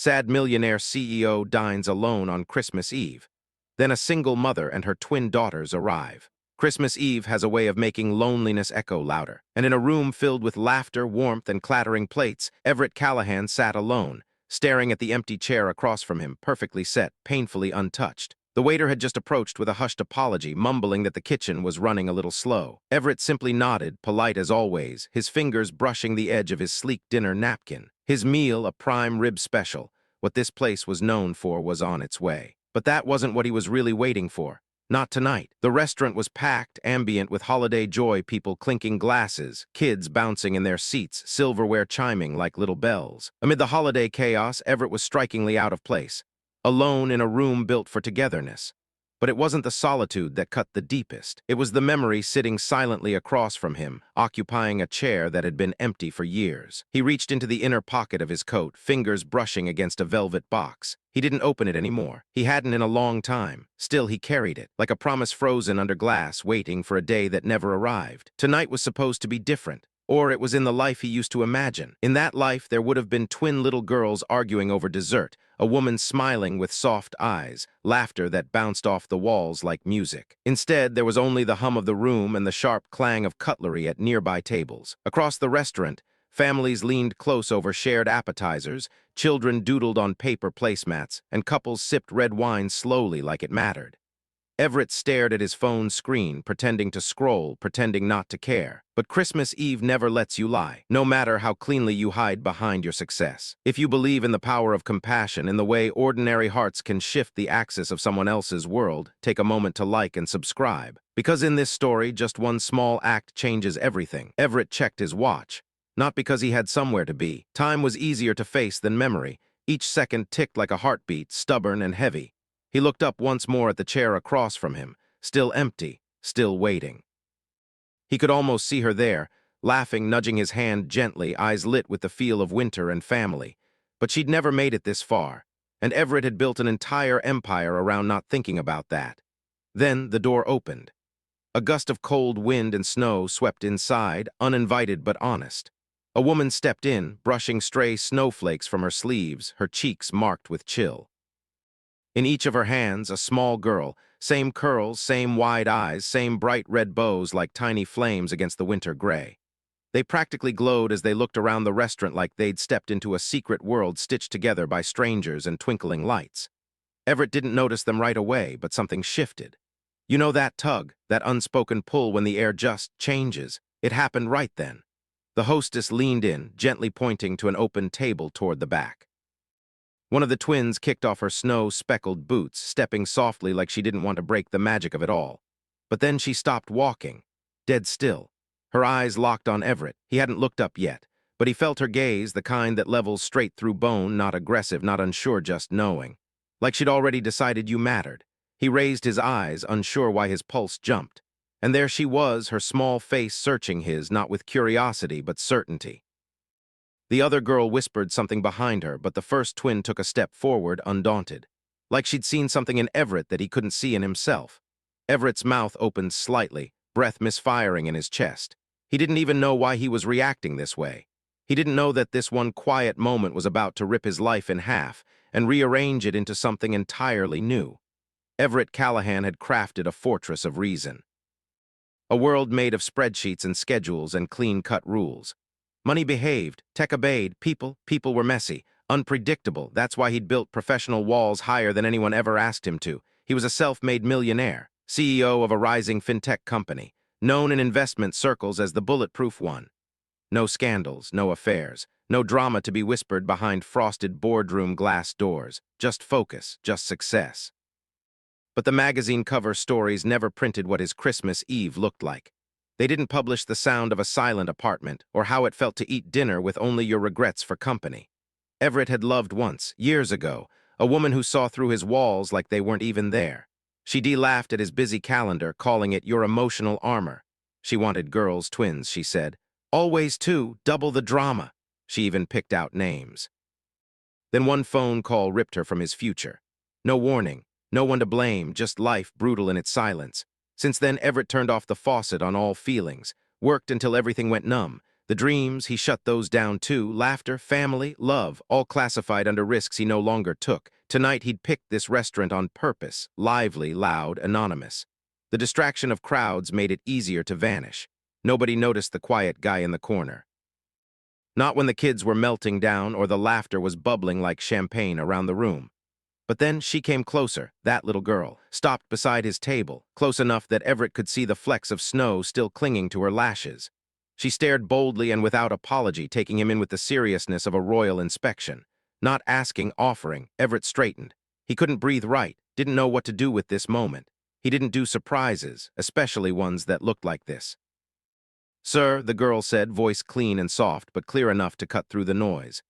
Sad millionaire CEO dines alone on Christmas Eve. Then a single mother and her twin daughters arrive. Christmas Eve has a way of making loneliness echo louder, and in a room filled with laughter, warmth, and clattering plates, Everett Callahan sat alone, staring at the empty chair across from him, perfectly set, painfully untouched. The waiter had just approached with a hushed apology, mumbling that the kitchen was running a little slow. Everett simply nodded, polite as always, his fingers brushing the edge of his sleek dinner napkin. His meal, a prime rib special, what this place was known for, was on its way. But that wasn't what he was really waiting for. Not tonight. The restaurant was packed, ambient with holiday joy, people clinking glasses, kids bouncing in their seats, silverware chiming like little bells. Amid the holiday chaos, Everett was strikingly out of place, alone in a room built for togetherness. But it wasn't the solitude that cut the deepest. It was the memory sitting silently across from him, occupying a chair that had been empty for years. He reached into the inner pocket of his coat, fingers brushing against a velvet box. He didn't open it anymore. He hadn't in a long time. Still, he carried it, like a promise frozen under glass, waiting for a day that never arrived. Tonight was supposed to be different. Or it was in the life he used to imagine. In that life, there would have been twin little girls arguing over dessert, a woman smiling with soft eyes, laughter that bounced off the walls like music. Instead, there was only the hum of the room and the sharp clang of cutlery at nearby tables. Across the restaurant, families leaned close over shared appetizers, children doodled on paper placemats, and couples sipped red wine slowly like it mattered. Everett stared at his phone screen, pretending to scroll, pretending not to care. But Christmas Eve never lets you lie, no matter how cleanly you hide behind your success. If you believe in the power of compassion, in the way ordinary hearts can shift the axis of someone else's world, take a moment to like and subscribe. Because in this story, just one small act changes everything. Everett checked his watch. Not because he had somewhere to be. Time was easier to face than memory. Each second ticked like a heartbeat, stubborn and heavy. He looked up once more at the chair across from him, still empty, still waiting. He could almost see her there, laughing, nudging his hand gently, eyes lit with the feel of winter and family. But she'd never made it this far, and Everett had built an entire empire around not thinking about that. Then the door opened. A gust of cold wind and snow swept inside, uninvited but honest. A woman stepped in, brushing stray snowflakes from her sleeves, her cheeks marked with chill. In each of her hands, a small girl, same curls, same wide eyes, same bright red bows like tiny flames against the winter gray. They practically glowed as they looked around the restaurant like they'd stepped into a secret world stitched together by strangers and twinkling lights. Everett didn't notice them right away, but something shifted. You know that tug, that unspoken pull when the air just changes? It happened right then. The hostess leaned in, gently pointing to an open table toward the back. One of the twins kicked off her snow-speckled boots, stepping softly like she didn't want to break the magic of it all. But then she stopped walking, dead still. Her eyes locked on Everett. He hadn't looked up yet, but he felt her gaze, the kind that levels straight through bone, not aggressive, not unsure, just knowing. Like she'd already decided you mattered. He raised his eyes, unsure why his pulse jumped. And there she was, her small face searching his, not with curiosity, but certainty. The other girl whispered something behind her, but the first twin took a step forward, undaunted. Like she'd seen something in Everett that he couldn't see in himself. Everett's mouth opened slightly, breath misfiring in his chest. He didn't even know why he was reacting this way. He didn't know that this one quiet moment was about to rip his life in half and rearrange it into something entirely new. Everett Callahan had crafted a fortress of reason. A world made of spreadsheets and schedules and clean-cut rules. Money behaved, tech obeyed, people were messy, unpredictable. That's why he'd built professional walls higher than anyone ever asked him to. He was a self-made millionaire, CEO of a rising fintech company, known in investment circles as the bulletproof one. No scandals, no affairs, no drama to be whispered behind frosted boardroom glass doors. Just focus, just success. But the magazine cover stories never printed what his Christmas Eve looked like. They didn't publish the sound of a silent apartment or how it felt to eat dinner with only your regrets for company. Everett had loved once, years ago, a woman who saw through his walls like they weren't even there. She laughed at his busy calendar, calling it your emotional armor. She wanted girls, twins, she said. Always two, double the drama. She even picked out names. Then one phone call ripped her from his future. No warning, no one to blame, just life brutal in its silence. Since then, Everett turned off the faucet on all feelings, worked until everything went numb, The dreams, he shut those down too. Laughter, family, love, all classified under risks he no longer took. Tonight he'd picked this restaurant on purpose, lively, loud, anonymous. The distraction of crowds made it easier to vanish. Nobody noticed the quiet guy in the corner. Not when the kids were melting down or the laughter was bubbling like champagne around the room. But then she came closer, that little girl, stopped beside his table, close enough that Everett could see the flecks of snow still clinging to her lashes. She stared boldly and without apology, taking him in with the seriousness of a royal inspection. Not asking, offering, Everett straightened. He couldn't breathe right, didn't know what to do with this moment. He didn't do surprises, especially ones that looked like this. "Sir," the girl said, voice clean and soft, but clear enough to cut through the noise.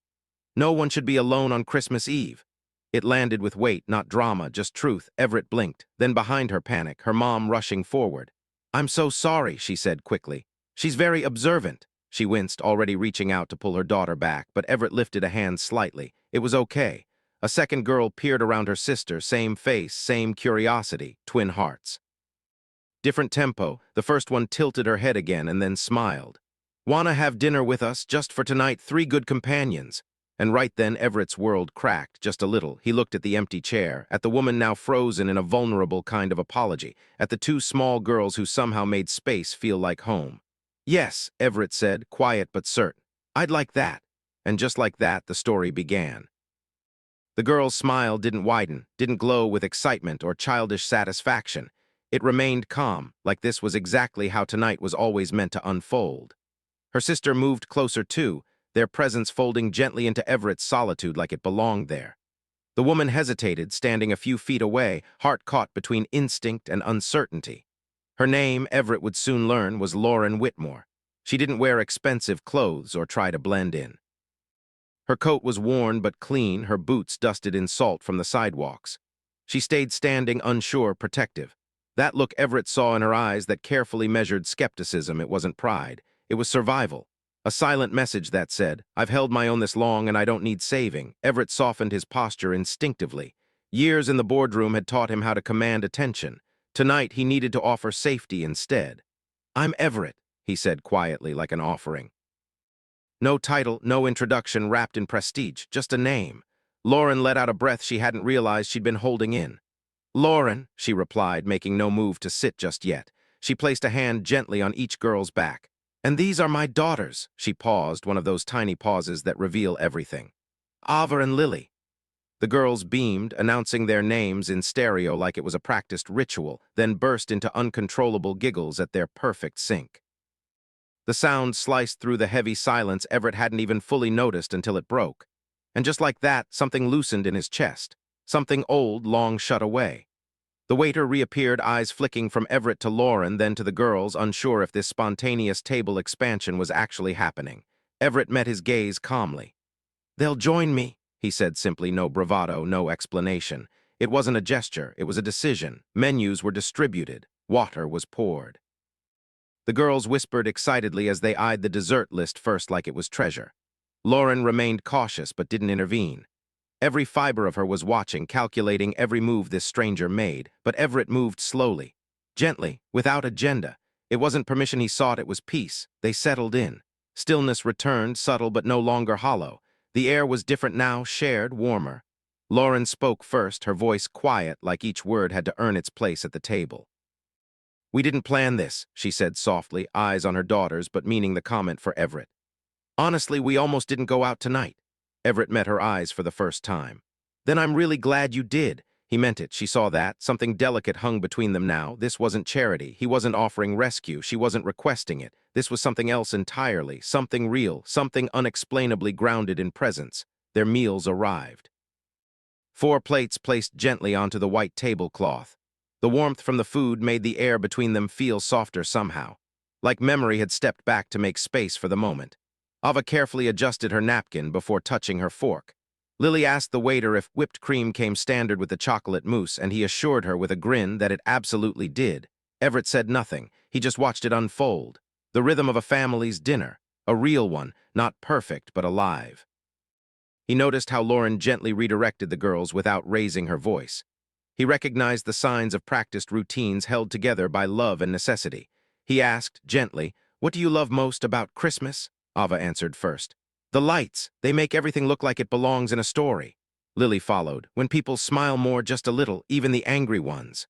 "No one should be alone on Christmas Eve." It landed with weight, not drama, just truth. Everett blinked. Then behind her, panic, her mom rushing forward. "I'm so sorry," she said quickly. "She's very observant." She winced, already reaching out to pull her daughter back, but Everett lifted a hand slightly. It was okay. A second girl peered around her sister, same face, same curiosity, twin hearts. Different tempo, the first one tilted her head again and then smiled. "Wanna have dinner with us, just for tonight, 3 good companions." And right then Everett's world cracked, just a little. He looked at the empty chair, at the woman now frozen in a vulnerable kind of apology, at the 2 small girls who somehow made space feel like home. "Yes," Everett said, quiet but certain. "I'd like that." And just like that, the story began. The girl's smile didn't widen, didn't glow with excitement or childish satisfaction. It remained calm, like this was exactly how tonight was always meant to unfold. Her sister moved closer too, their presence folding gently into Everett's solitude like it belonged there. The woman hesitated, standing a few feet away, heart caught between instinct and uncertainty. Her name, Everett would soon learn, was Lauren Whitmore. She didn't wear expensive clothes or try to blend in. Her coat was worn but clean, her boots dusted in salt from the sidewalks. She stayed standing, unsure, protective. That look Everett saw in her eyes, that carefully measured skepticism, it wasn't pride. It was survival. A silent message that said, "I've held my own this long and I don't need saving." Everett softened his posture instinctively. Years in the boardroom had taught him how to command attention. Tonight he needed to offer safety instead. "I'm Everett," he said quietly, like an offering. No title, no introduction wrapped in prestige, just a name. Lauren let out a breath she hadn't realized she'd been holding in. "Lauren," she replied, making no move to sit just yet. She placed a hand gently on each girl's back. "And these are my daughters." She paused, one of those tiny pauses that reveal everything. "Ava and Lily." The girls beamed, announcing their names in stereo like it was a practiced ritual, then burst into uncontrollable giggles at their perfect sync. The sound sliced through the heavy silence Everett hadn't even fully noticed until it broke. And just like that, something loosened in his chest. Something old, long shut away. The waiter reappeared, eyes flicking from Everett to Lauren, then to the girls, unsure if this spontaneous table expansion was actually happening. Everett met his gaze calmly. "They'll join me," he said simply, no bravado, no explanation. It wasn't a gesture, it was a decision. Menus were distributed. Water was poured. The girls whispered excitedly as they eyed the dessert list first like it was treasure. Lauren remained cautious but didn't intervene. Every fiber of her was watching, calculating every move this stranger made, but Everett moved slowly, gently, without agenda. It wasn't permission he sought, it was peace. They settled in. Stillness returned, subtle but no longer hollow. The air was different now, shared, warmer. Lauren spoke first, her voice quiet, like each word had to earn its place at the table. "We didn't plan this," she said softly, eyes on her daughters, but meaning the comment for Everett. "Honestly, we almost didn't go out tonight." Everett met her eyes for the first time. "Then I'm really glad you did." He meant it, she saw that. Something delicate hung between them now. This wasn't charity. He wasn't offering rescue. She wasn't requesting it. This was something else entirely, something real, something unexplainably grounded in presence. Their meals arrived. 4 plates placed gently onto the white tablecloth. The warmth from the food made the air between them feel softer somehow, like memory had stepped back to make space for the moment. Ava carefully adjusted her napkin before touching her fork. Lily asked the waiter if whipped cream came standard with the chocolate mousse, and he assured her with a grin that it absolutely did. Everett said nothing. He just watched it unfold. The rhythm of a family's dinner. A real one, not perfect but alive. He noticed how Lauren gently redirected the girls without raising her voice. He recognized the signs of practiced routines held together by love and necessity. He asked, gently, "What do you love most about Christmas?" Ava answered first. The lights, they make everything look like it belongs in a story. Lily followed. When people smile more just a little, even the angry ones.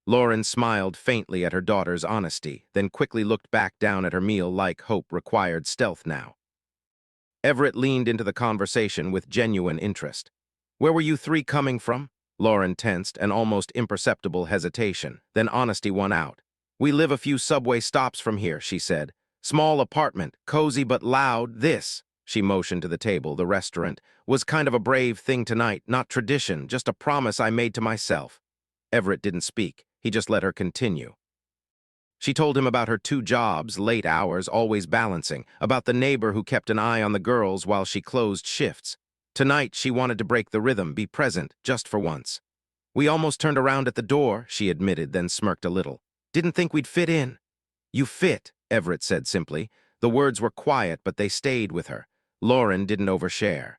Lauren smiled faintly at her daughter's honesty, then quickly looked back down at her meal like hope required stealth now. Everett leaned into the conversation with genuine interest. Where were you three coming from? Lauren tensed, an almost imperceptible hesitation. Then honesty won out. We live a few subway stops from here, she said. Small apartment, cozy but loud. This, she motioned to the table, the restaurant, was kind of a brave thing tonight, not tradition, just a promise I made to myself. Everett didn't speak. He just let her continue. She told him about her 2 jobs, late hours, always balancing, about the neighbor who kept an eye on the girls while she closed shifts. Tonight, she wanted to break the rhythm, be present, just for once. We almost turned around at the door, she admitted, then smirked a little. Didn't think we'd fit in. You fit, Everett said simply. The words were quiet, but they stayed with her. Lauren didn't overshare.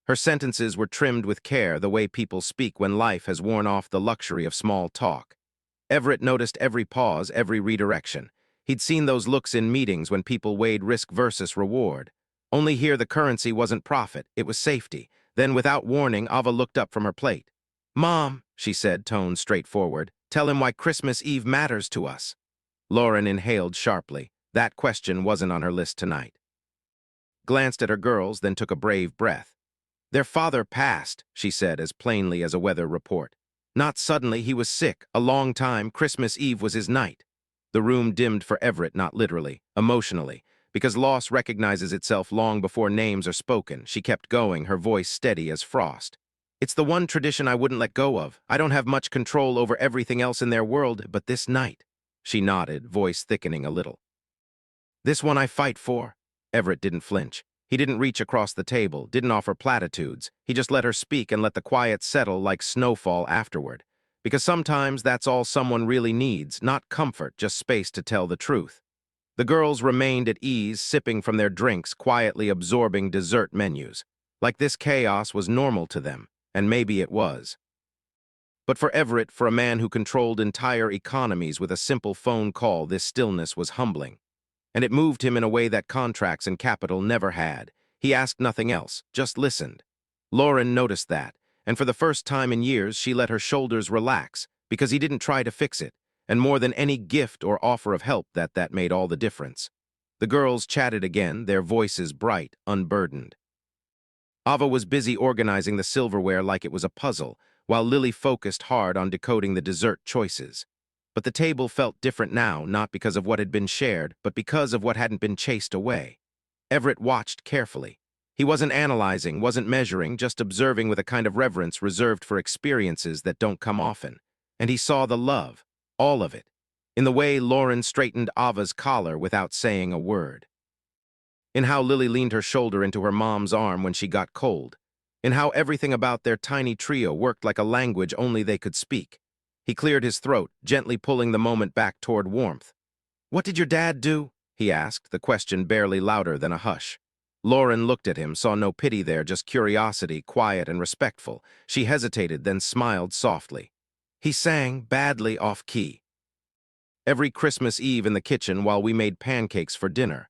Her sentences were trimmed with care, the way people speak when life has worn off the luxury of small talk. Everett noticed every pause, every redirection. He'd seen those looks in meetings when people weighed risk versus reward. Only here the currency wasn't profit, it was safety. Then, without warning, Ava looked up from her plate. Mom, she said, tone straightforward, tell him why Christmas Eve matters to us. Lauren inhaled sharply. That question wasn't on her list tonight. Glanced at her girls, then took a brave breath. Their father passed, she said, as plainly as a weather report. Not suddenly, he was sick, a long time. Christmas Eve was his night. The room dimmed for Everett, not literally, emotionally, because loss recognizes itself long before names are spoken. She kept going, her voice steady as frost. It's the one tradition I wouldn't let go of. I don't have much control over everything else in their world, but this night. She nodded, voice thickening a little. This one I fight for. Everett didn't flinch. He didn't reach across the table, didn't offer platitudes. He just let her speak and let the quiet settle like snowfall afterward. Because sometimes that's all someone really needs, not comfort, just space to tell the truth. The girls remained at ease, sipping from their drinks, quietly absorbing dessert menus. Like this chaos was normal to them, and maybe it was. But for Everett, for a man who controlled entire economies with a simple phone call, this stillness was humbling. And it moved him in a way that contracts and capital never had. He asked nothing else, just listened. Lauren noticed that, and for the first time in years she let her shoulders relax, because he didn't try to fix it, and more than any gift or offer of help that made all the difference. The girls chatted again, their voices bright, unburdened. Ava was busy organizing the silverware like it was a puzzle, while Lily focused hard on decoding the dessert choices. But the table felt different now, not because of what had been shared, but because of what hadn't been chased away. Everett watched carefully. He wasn't analyzing, wasn't measuring, just observing with a kind of reverence reserved for experiences that don't come often. And he saw the love, all of it, in the way Lauren straightened Ava's collar without saying a word. In how Lily leaned her shoulder into her mom's arm when she got cold. In how everything about their tiny trio worked like a language only they could speak. He cleared his throat, gently pulling the moment back toward warmth. What did your dad do? He asked, the question barely louder than a hush. Lauren looked at him, saw no pity there, just curiosity, quiet and respectful. She hesitated, then smiled softly. He sang, badly off-key. Every Christmas Eve in the kitchen while we made pancakes for dinner.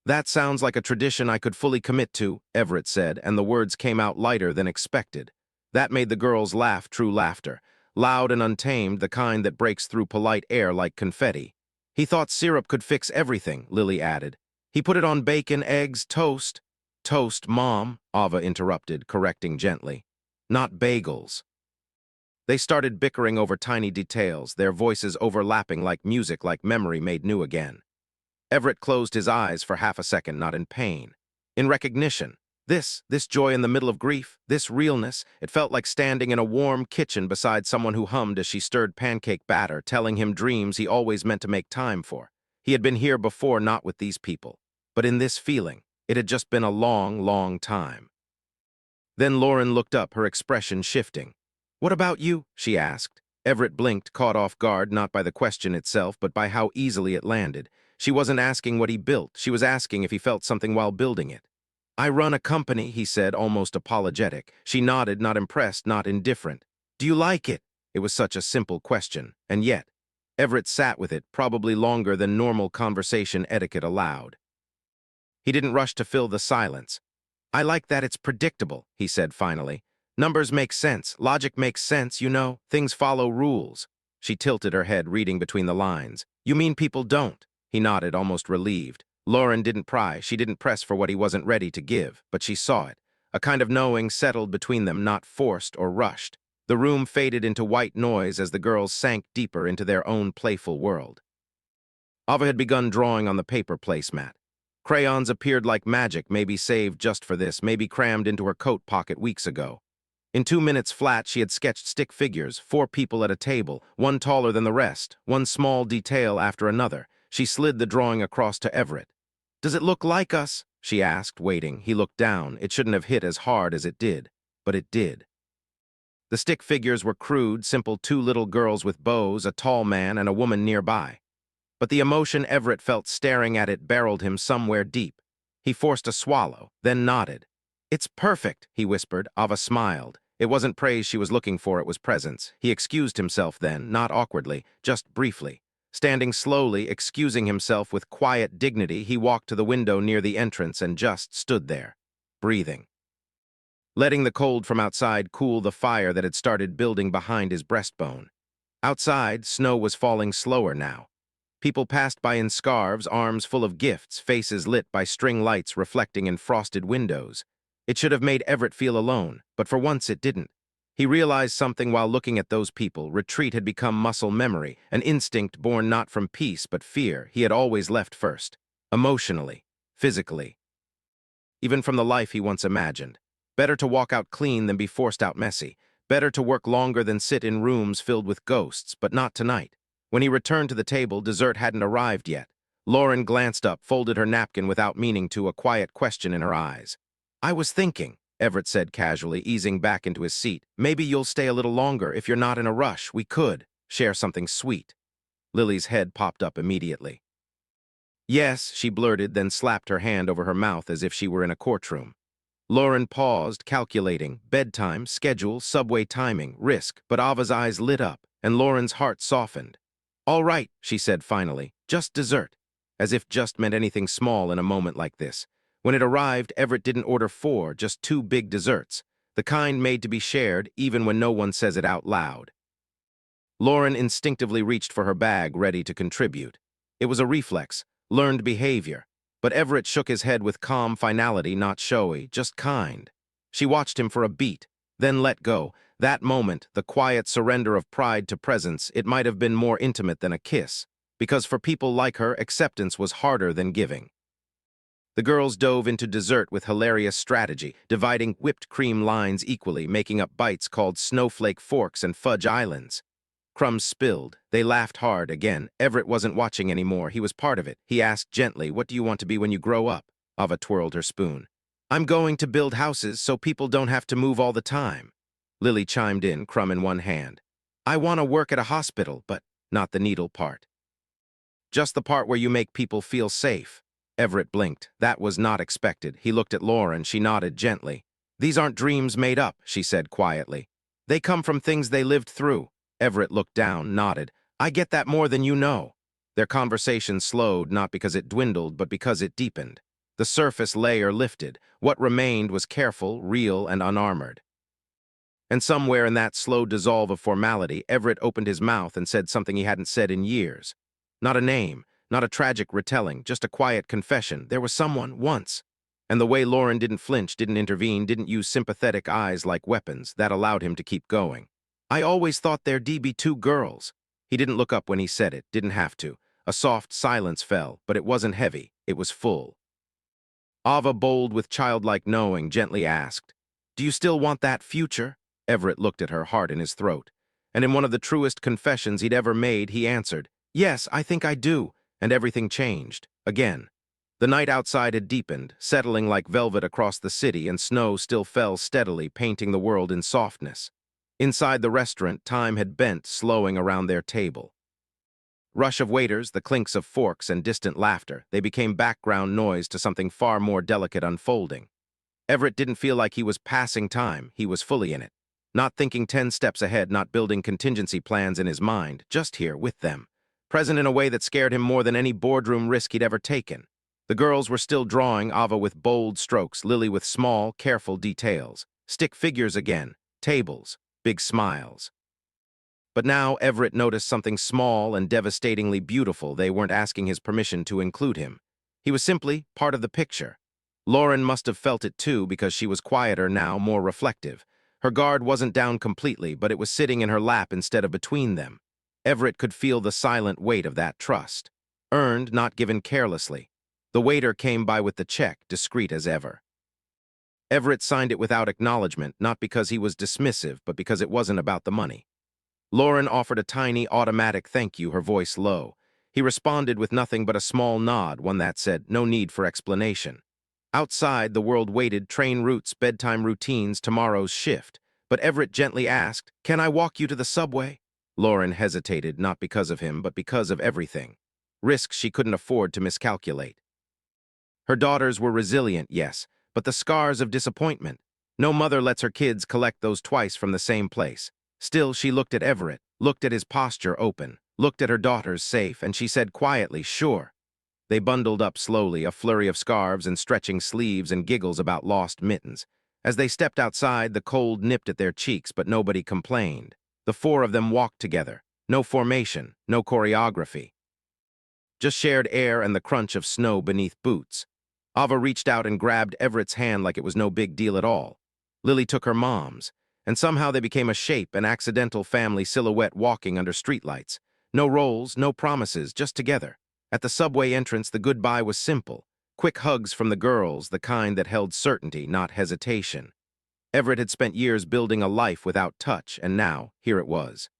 That sounds like a tradition I could fully commit to, Everett said, and the words came out lighter than expected. That made the girls laugh, true laughter. Loud and untamed, the kind that breaks through polite air like confetti. He thought syrup could fix everything, Lily added. He put it on bacon, eggs, toast. Toast, Mom, Ava interrupted, correcting gently. Not bagels. They started bickering over tiny details, their voices overlapping like music, like memory made new again. Everett closed his eyes for half a second, not in pain. In recognition. This joy in the middle of grief, this realness, it felt like standing in a warm kitchen beside someone who hummed as she stirred pancake batter, telling him dreams he always meant to make time for. He had been here before, not with these people. But in this feeling, it had just been a long, long time. Then Lauren looked up, her expression shifting. What about you? She asked. Everett blinked, caught off guard not by the question itself, but by how easily it landed. She wasn't asking what he built, she was asking if he felt something while building it. I run a company, he said, almost apologetic. She nodded, not impressed, not indifferent. Do you like it? It was such a simple question, and yet, Everett sat with it, probably longer than normal conversation etiquette allowed. He didn't rush to fill the silence. "I like that it's predictable," he said finally. "Numbers make sense. Logic makes sense, you know. Things follow rules." She tilted her head, reading between the lines. "You mean people don't?" He nodded, almost relieved. Lauren didn't pry. She didn't press for what he wasn't ready to give, but she saw it. A kind of knowing settled between them, not forced or rushed. The room faded into white noise as the girls sank deeper into their own playful world. Ava had begun drawing on the paper placemat. Crayons appeared like magic, maybe saved just for this, maybe crammed into her coat pocket weeks ago. In 2 minutes flat, she had sketched stick figures, 4 people at a table, one taller than the rest, one small detail after another. She slid the drawing across to Everett. "Does it look like us?" she asked, waiting. He looked down. It shouldn't have hit as hard as it did, but it did. The stick figures were crude, simple 2 little girls with bows, a tall man, and a woman nearby. But the emotion Everett felt staring at it barreled him somewhere deep. He forced a swallow, then nodded. "It's perfect," he whispered. Ava smiled. It wasn't praise she was looking for, it was presence. He excused himself then, not awkwardly, just briefly. Standing slowly, excusing himself with quiet dignity, he walked to the window near the entrance and just stood there, breathing, letting the cold from outside cool the fire that had started building behind his breastbone. Outside, snow was falling slower now. People passed by in scarves, arms full of gifts, faces lit by string lights reflecting in frosted windows. It should have made Everett feel alone, but for once it didn't. He realized something while looking at those people. Retreat had become muscle memory, an instinct born not from peace but fear. He had always left first, emotionally, physically, even from the life he once imagined. Better to walk out clean than be forced out messy. Better to work longer than sit in rooms filled with ghosts, but not tonight. When he returned to the table, dessert hadn't arrived yet. Lauren glanced up, folded her napkin without meaning to, a quiet question in her eyes. "I was thinking," Everett said casually, easing back into his seat, "maybe you'll stay a little longer if you're not in a rush. We could share something sweet." Lily's head popped up immediately. "Yes," she blurted, then slapped her hand over her mouth as if she were in a courtroom. Lauren paused, calculating. Bedtime, schedule, subway timing, risk, but Ava's eyes lit up, and Lauren's heart softened. "All right," she said finally, "just dessert." As if just meant anything small in a moment like this. When it arrived, Everett didn't order 4, just 2 big desserts, the kind made to be shared even when no one says it out loud. Lauren instinctively reached for her bag, ready to contribute. It was a reflex, learned behavior, but Everett shook his head with calm finality, not showy, just kind. She watched him for a beat, then let go. That moment, the quiet surrender of pride to presence, it might have been more intimate than a kiss, because for people like her, acceptance was harder than giving. The girls dove into dessert with hilarious strategy, dividing whipped cream lines equally, making up bites called snowflake forks and fudge islands. Crumbs spilled. They laughed hard again. Everett wasn't watching anymore. He was part of it. He asked gently, "What do you want to be when you grow up?" Ava twirled her spoon. "I'm going to build houses so people don't have to move all the time." Lily chimed in, crumb in one hand. "I want to work at a hospital, but not the needle part. Just the part where you make people feel safe." Everett blinked. That was not expected. He looked at Lauren. She nodded gently. "These aren't dreams made up," she said quietly. "They come from things they lived through." Everett looked down, nodded. "I get that more than you know." Their conversation slowed, not because it dwindled, but because it deepened. The surface layer lifted. What remained was careful, real, and unarmored. And somewhere in that slow dissolve of formality, Everett opened his mouth and said something he hadn't said in years. Not a name, not a tragic retelling, just a quiet confession. There was someone, once. And the way Lauren didn't flinch, didn't intervene, didn't use sympathetic eyes like weapons, that allowed him to keep going. "I always thought there'd be 2 girls." He didn't look up when he said it, didn't have to. A soft silence fell, but it wasn't heavy, it was full. Ava, bold with childlike knowing, gently asked, "Do you still want that future?" Everett looked at her, heart in his throat. And in one of the truest confessions he'd ever made, he answered, "Yes, I think I do." And everything changed. Again. The night outside had deepened, settling like velvet across the city, and snow still fell steadily, painting the world in softness. Inside the restaurant, time had bent, slowing around their table. Rush of waiters, the clinks of forks, and distant laughter, they became background noise to something far more delicate unfolding. Everett didn't feel like he was passing time, he was fully in it. Not thinking 10 steps ahead, not building contingency plans in his mind, just here with them. Present in a way that scared him more than any boardroom risk he'd ever taken. The girls were still drawing, Ava with bold strokes, Lily with small, careful details. Stick figures again, tables, big smiles. But now Everett noticed something small and devastatingly beautiful. They weren't asking his permission to include him. He was simply part of the picture. Lauren must have felt it too because she was quieter now, more reflective. Her guard wasn't down completely, but it was sitting in her lap instead of between them. Everett could feel the silent weight of that trust. Earned, not given carelessly. The waiter came by with the check, discreet as ever. Everett signed it without acknowledgement, not because he was dismissive, but because it wasn't about the money. Lauren offered a tiny, automatic thank you, her voice low. He responded with nothing but a small nod, one that said, no need for explanation. Outside, the world waited, train routes, bedtime routines, tomorrow's shift. But Everett gently asked, can I walk you to the subway? Lauren hesitated, not because of him, but because of everything. Risks she couldn't afford to miscalculate. Her daughters were resilient, yes, but the scars of disappointment. No mother lets her kids collect those twice from the same place. Still, she looked at Everett, looked at his posture open, looked at her daughters safe, and she said quietly, sure. They bundled up slowly, a flurry of scarves and stretching sleeves and giggles about lost mittens. As they stepped outside, the cold nipped at their cheeks, but nobody complained. The four of them walked together. No formation, no choreography. Just shared air and the crunch of snow beneath boots. Ava reached out and grabbed Everett's hand like it was no big deal at all. Lily took her mom's, and somehow they became a shape, an accidental family silhouette walking under streetlights. No roles, no promises, just together. At the subway entrance, the goodbye was simple. Quick hugs from the girls, the kind that held certainty, not hesitation. Everett had spent years building a life without touch, and now, here it was.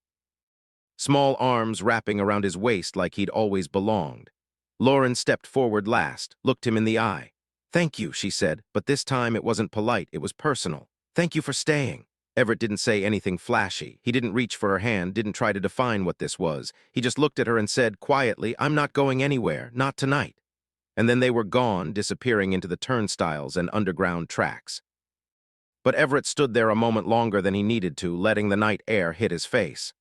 Small arms wrapping around his waist like he'd always belonged. Lauren stepped forward last, looked him in the eye. Thank you, she said, but this time it wasn't polite, it was personal. Thank you for staying. Everett didn't say anything flashy. He didn't reach for her hand, didn't try to define what this was. He just looked at her and said quietly, I'm not going anywhere, not tonight. And then they were gone, disappearing into the turnstiles and underground tracks. But Everett stood there a moment longer than he needed to, letting the night air hit his face,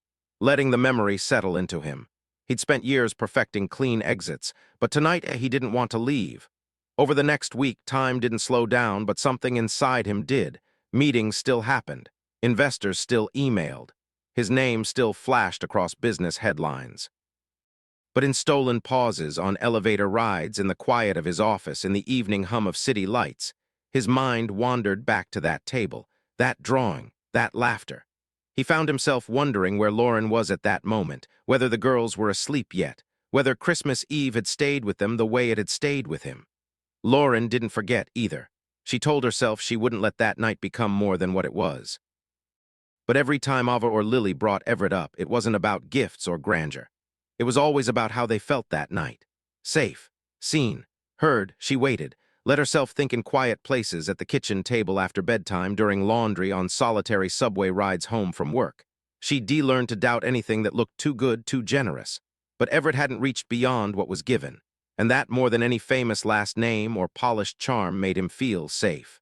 letting the memory settle into him. He'd spent years perfecting clean exits, but tonight he didn't want to leave. Over the next week, time didn't slow down, but something inside him did. Meetings still happened. Investors still emailed. His name still flashed across business headlines. But in stolen pauses, on elevator rides, in the quiet of his office, in the evening hum of city lights, his mind wandered back to that table, that drawing, that laughter. He found himself wondering where Lauren was at that moment, whether the girls were asleep yet, whether Christmas Eve had stayed with them the way it had stayed with him. Lauren didn't forget either. She told herself she wouldn't let that night become more than what it was. But every time Ava or Lily brought Everett up, it wasn't about gifts or grandeur. It was always about how they felt that night. Safe, seen, heard. She waited, let herself think in quiet places, at the kitchen table after bedtime, during laundry, on solitary subway rides home from work. She de-learned to doubt anything that looked too good, too generous. But Everett hadn't reached beyond what was given, and that more than any famous last name or polished charm made him feel safe.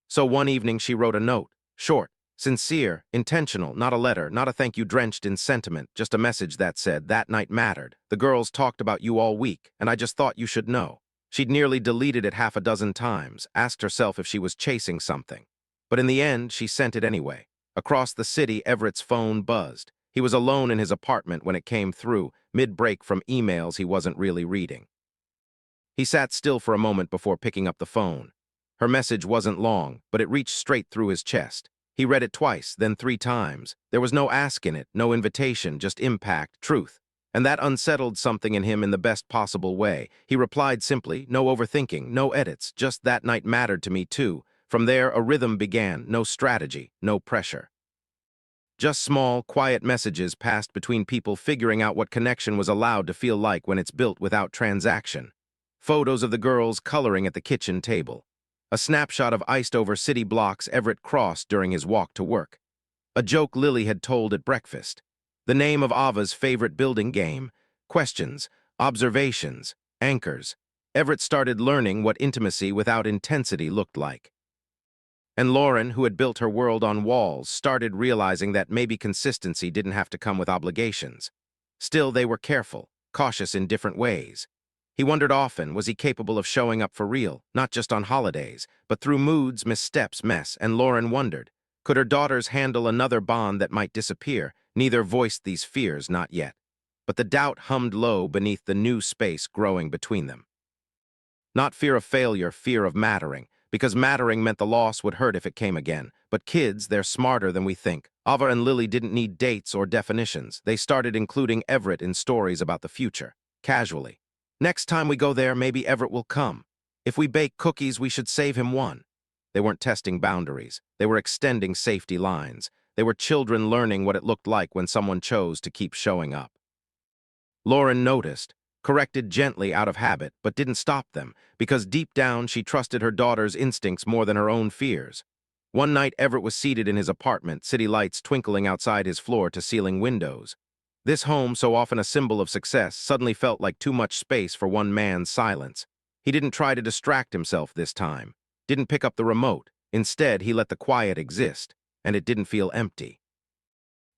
So one evening she wrote a note, short, sincere, intentional, not a letter, not a thank you drenched in sentiment, just a message that said, that night mattered. The girls talked about you all week, and I just thought you should know. She'd nearly deleted it half a dozen times, asked herself if she was chasing something. But in the end, she sent it anyway. Across the city, Everett's phone buzzed. He was alone in his apartment when it came through, mid-break from emails he wasn't really reading. He sat still for a moment before picking up the phone. Her message wasn't long, but it reached straight through his chest. He read it twice, then 3 times. There was no ask in it, no invitation, just impact, truth. And that unsettled something in him in the best possible way. He replied simply, no overthinking, no edits, just that night mattered to me too. From there, a rhythm began, no strategy, no pressure. Just small, quiet messages passed between people figuring out what connection was allowed to feel like when it's built without transaction. Photos of the girls coloring at the kitchen table. A snapshot of iced-over city blocks Everett crossed during his walk to work. A joke Lily had told at breakfast. The name of Ava's favorite building game. Questions, observations, anchors. Everett started learning what intimacy without intensity looked like. And Lauren, who had built her world on walls, started realizing that maybe consistency didn't have to come with obligations. Still, they were careful, cautious in different ways. He wondered often, was he capable of showing up for real, not just on holidays, but through moods, missteps, mess, and Lauren wondered, could her daughters handle another bond that might disappear? Neither voiced these fears, not yet. But the doubt hummed low beneath the new space growing between them. Not fear of failure, fear of mattering, because mattering meant the loss would hurt if it came again. But kids, they're smarter than we think. Ava and Lily didn't need dates or definitions. They started including Everett in stories about the future, casually. Next time we go there, maybe Everett will come. If we bake cookies, we should save him one. They weren't testing boundaries. They were extending safety lines. They were children learning what it looked like when someone chose to keep showing up. Lauren noticed, corrected gently out of habit, but didn't stop them, because deep down she trusted her daughter's instincts more than her own fears. One night Everett was seated in his apartment, city lights twinkling outside his floor-to-ceiling windows. This home, so often a symbol of success, suddenly felt like too much space for one man's silence. He didn't try to distract himself this time, didn't pick up the remote. Instead, he let the quiet exist, and it didn't feel empty.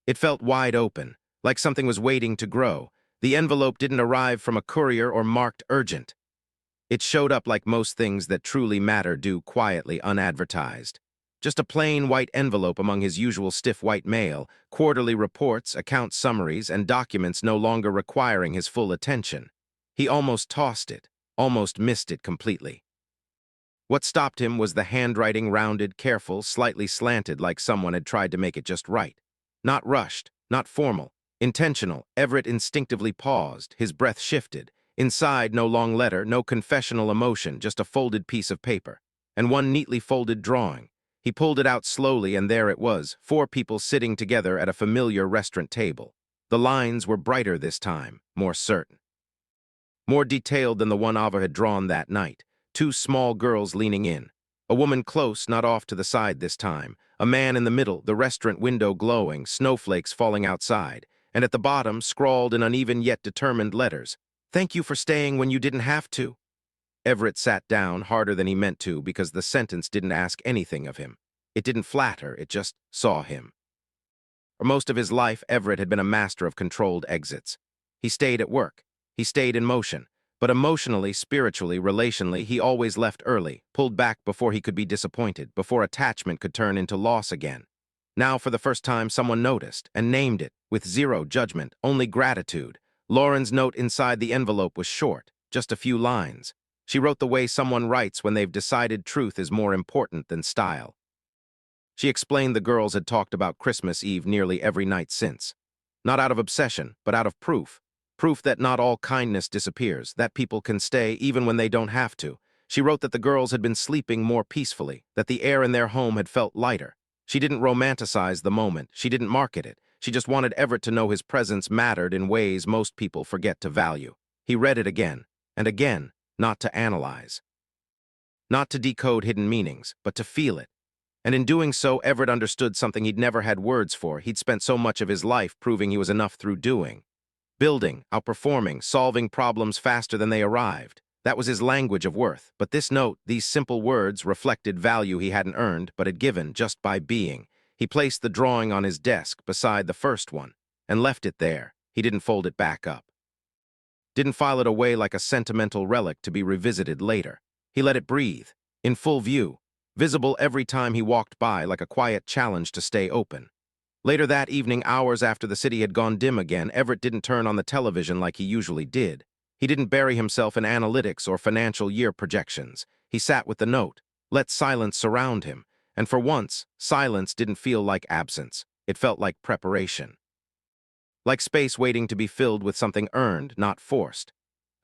It felt wide open, like something was waiting to grow. The envelope didn't arrive from a courier or marked urgent. It showed up like most things that truly matter do, quietly, unadvertised. Just a plain white envelope among his usual stiff white mail, quarterly reports, account summaries, and documents no longer requiring his full attention. He almost tossed it, almost missed it completely. What stopped him was the handwriting, rounded, careful, slightly slanted, like someone had tried to make it just right. Not rushed, not formal, intentional. Everett instinctively paused, his breath shifted. Inside, no long letter, no confessional emotion, just a folded piece of paper, and one neatly folded drawing. He pulled it out slowly, and there it was, 4 people sitting together at a familiar restaurant table. The lines were brighter this time, more certain. More detailed than the one Ava had drawn that night. 2 small girls leaning in. A woman close, not off to the side this time. A man in the middle, the restaurant window glowing, snowflakes falling outside. And at the bottom, scrawled in uneven yet determined letters, "Thank you for staying when you didn't have to." Everett sat down harder than he meant to because the sentence didn't ask anything of him. It didn't flatter, it just saw him. For most of his life, Everett had been a master of controlled exits. He stayed at work. He stayed in motion. But emotionally, spiritually, relationally, he always left early, pulled back before he could be disappointed, before attachment could turn into loss again. Now, for the first time, someone noticed and named it, with zero judgment, only gratitude. Lauren's note inside the envelope was short, just a few lines. She wrote the way someone writes when they've decided truth is more important than style. She explained the girls had talked about Christmas Eve nearly every night since. Not out of obsession, but out of proof. Proof that not all kindness disappears, that people can stay even when they don't have to. She wrote that the girls had been sleeping more peacefully, that the air in their home had felt lighter. She didn't romanticize the moment. She didn't market it. She just wanted Everett to know his presence mattered in ways most people forget to value. He read it again, and again, not to analyze. Not to decode hidden meanings, but to feel it. And in doing so, Everett understood something he'd never had words for. He'd spent so much of his life proving he was enough through doing. Building, outperforming, solving problems faster than they arrived. That was his language of worth. But this note, these simple words, reflected value he hadn't earned, but had given just by being. He placed the drawing on his desk beside the first one, and left it there. He didn't fold it back up. Didn't file it away like a sentimental relic to be revisited later. He let it breathe, in full view, visible every time he walked by, like a quiet challenge to stay open. Later that evening, hours after the city had gone dim again, Everett didn't turn on the television like he usually did. He didn't bury himself in analytics or financial year projections. He sat with the note, let silence surround him, and for once, silence didn't feel like absence. It felt like preparation. Like space waiting to be filled with something earned, not forced.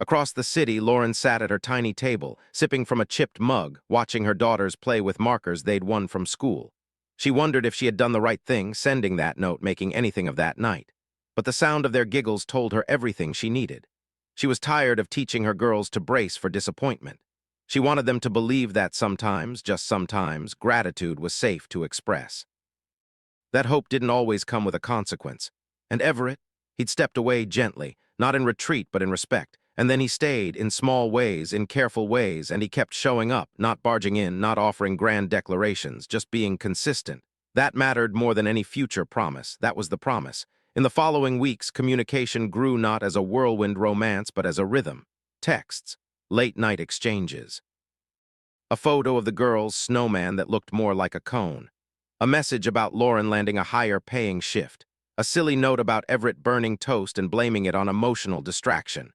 Across the city, Lauren sat at her tiny table, sipping from a chipped mug, watching her daughters play with markers they'd won from school. She wondered if she had done the right thing, sending that note, making anything of that night. But the sound of their giggles told her everything she needed. She was tired of teaching her girls to brace for disappointment. She wanted them to believe that sometimes, just sometimes, gratitude was safe to express. That hope didn't always come with a consequence. And Everett, he'd stepped away gently, not in retreat but in respect. And then he stayed, in small ways, in careful ways, and he kept showing up, not barging in, not offering grand declarations, just being consistent. That mattered more than any future promise. That was the promise. In the following weeks, communication grew not as a whirlwind romance, but as a rhythm. texts, late-night exchanges. A photo of the girl's snowman that looked more like a cone. A message about Lauren landing a higher-paying shift. A silly note about Everett burning toast and blaming it on emotional distraction.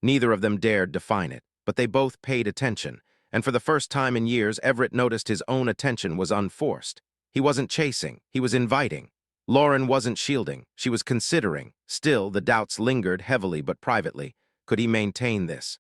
Neither of them dared define it, but they both paid attention, and for the first time in years, Everett noticed his own attention was unforced. He wasn't chasing, he was inviting. Lauren wasn't shielding, she was considering. Still, the doubts lingered heavily but privately. Could he maintain this?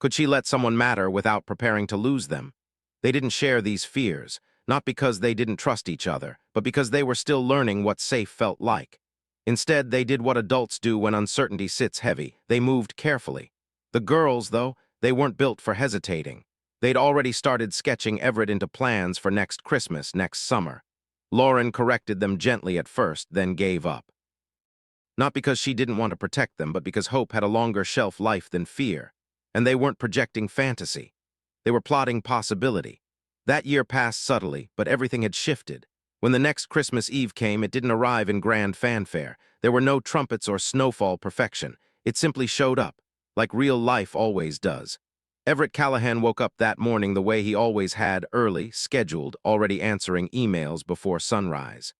Could she let someone matter without preparing to lose them? They didn't share these fears, not because they didn't trust each other, but because they were still learning what safe felt like. Instead, they did what adults do when uncertainty sits heavy. They moved carefully. The girls, though, they weren't built for hesitating. They'd already started sketching Everett into plans for next Christmas, next summer. Lauren corrected them gently at first, then gave up. Not because she didn't want to protect them, but because hope had a longer shelf life than fear. And they weren't projecting fantasy. They were plotting possibility. That year passed subtly, but everything had shifted. When the next Christmas Eve came, it didn't arrive in grand fanfare. There were no trumpets or snowfall perfection. It simply showed up, like real life always does. Everett Callahan woke up that morning the way he always had, early, scheduled, already answering emails before sunrise.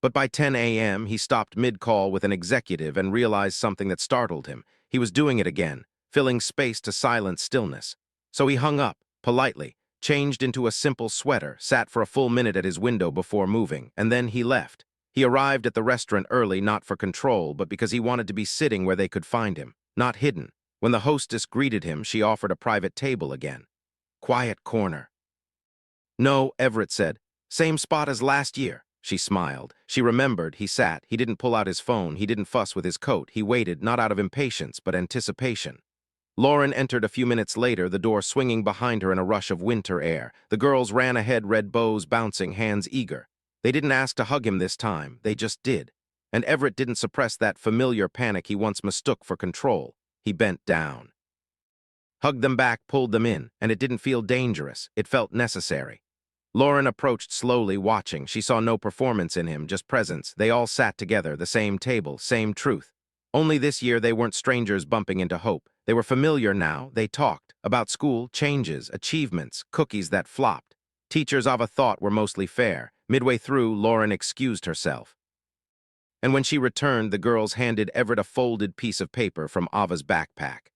But by 10 a.m., he stopped mid-call with an executive and realized something that startled him. He was doing it again, filling space to silent stillness. So he hung up, politely, changed into a simple sweater, sat for a full minute at his window before moving, and then he left. He arrived at the restaurant early, not for control, but because he wanted to be sitting where they could find him, not hidden. When the hostess greeted him, she offered a private table again. Quiet corner. No, Everett said. Same spot as last year. She smiled. She remembered. He sat. He didn't pull out his phone. He didn't fuss with his coat. He waited, not out of impatience, but anticipation. Lauren entered a few minutes later, the door swinging behind her in a rush of winter air. The girls ran ahead, red bows bouncing, hands eager. They didn't ask to hug him this time. They just did. And Everett didn't suppress that familiar panic he once mistook for control. He bent down. Hugged them back, pulled them in, and it didn't feel dangerous. It felt necessary. Lauren approached slowly, watching. She saw no performance in him, just presence. They all sat together, the same table, same truth. Only this year they weren't strangers bumping into hope. They were familiar now. They talked about school, changes, achievements, cookies that flopped. Teachers Ava thought were mostly fair. Midway through, Lauren excused herself. And when she returned, the girls handed Everett a folded piece of paper from Ava's backpack.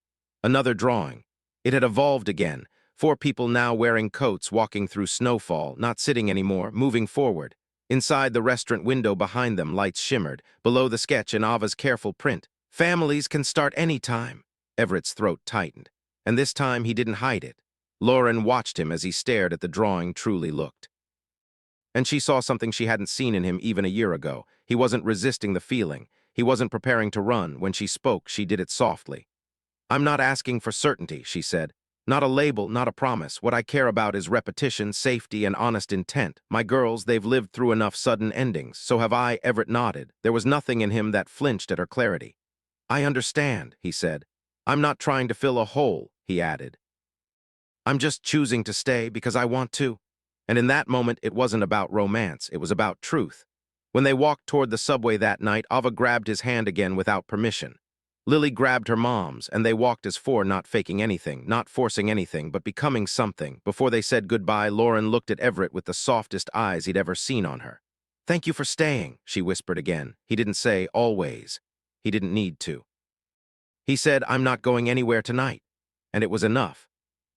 Another drawing. It had evolved again. 4 people now wearing coats, walking through snowfall, not sitting anymore, moving forward. Inside the restaurant window behind them, lights shimmered. Below the sketch in Ava's careful print, families can start any time. Everett's throat tightened, and this time he didn't hide it. Lauren watched him as he stared at the drawing, truly looked. And she saw something she hadn't seen in him even a year ago. He wasn't resisting the feeling. He wasn't preparing to run. When she spoke, she did it softly. I'm not asking for certainty, she said. Not a label, not a promise. What I care about is repetition, safety, and honest intent. My girls, they've lived through enough sudden endings. So have I. Everett nodded. There was nothing in him that flinched at her clarity. I understand, he said. I'm not trying to fill a hole, he added. I'm just choosing to stay because I want to. And in that moment, it wasn't about romance. It was about truth. When they walked toward the subway that night, Ava grabbed his hand again without permission. Lily grabbed her mom's, and they walked as 4, not faking anything, not forcing anything, but becoming something. Before they said goodbye, Lauren looked at Everett with the softest eyes he'd ever seen on her. Thank you for staying, she whispered again. He didn't say always. He didn't need to. He said, I'm not going anywhere tonight. And it was enough.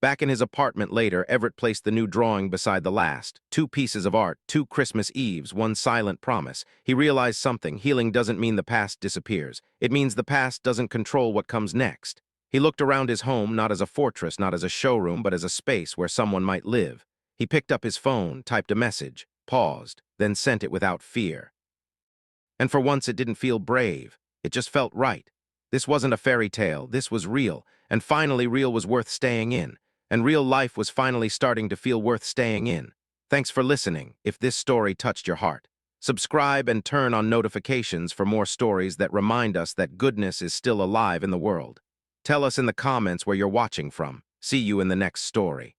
Back in his apartment later, Everett placed the new drawing beside the last. 2 pieces of art, 2 Christmas Eves, 1 silent promise. He realized something. Healing doesn't mean the past disappears. It means the past doesn't control what comes next. He looked around his home, not as a fortress, not as a showroom, but as a space where someone might live. He picked up his phone, typed a message, paused, then sent it without fear. And for once it didn't feel brave. It just felt right. This wasn't a fairy tale. This was real. And finally, real was worth staying in. And real life was finally starting to feel worth staying in. Thanks for listening. If this story touched your heart, subscribe and turn on notifications for more stories that remind us that goodness is still alive in the world. Tell us in the comments where you're watching from. See you in the next story.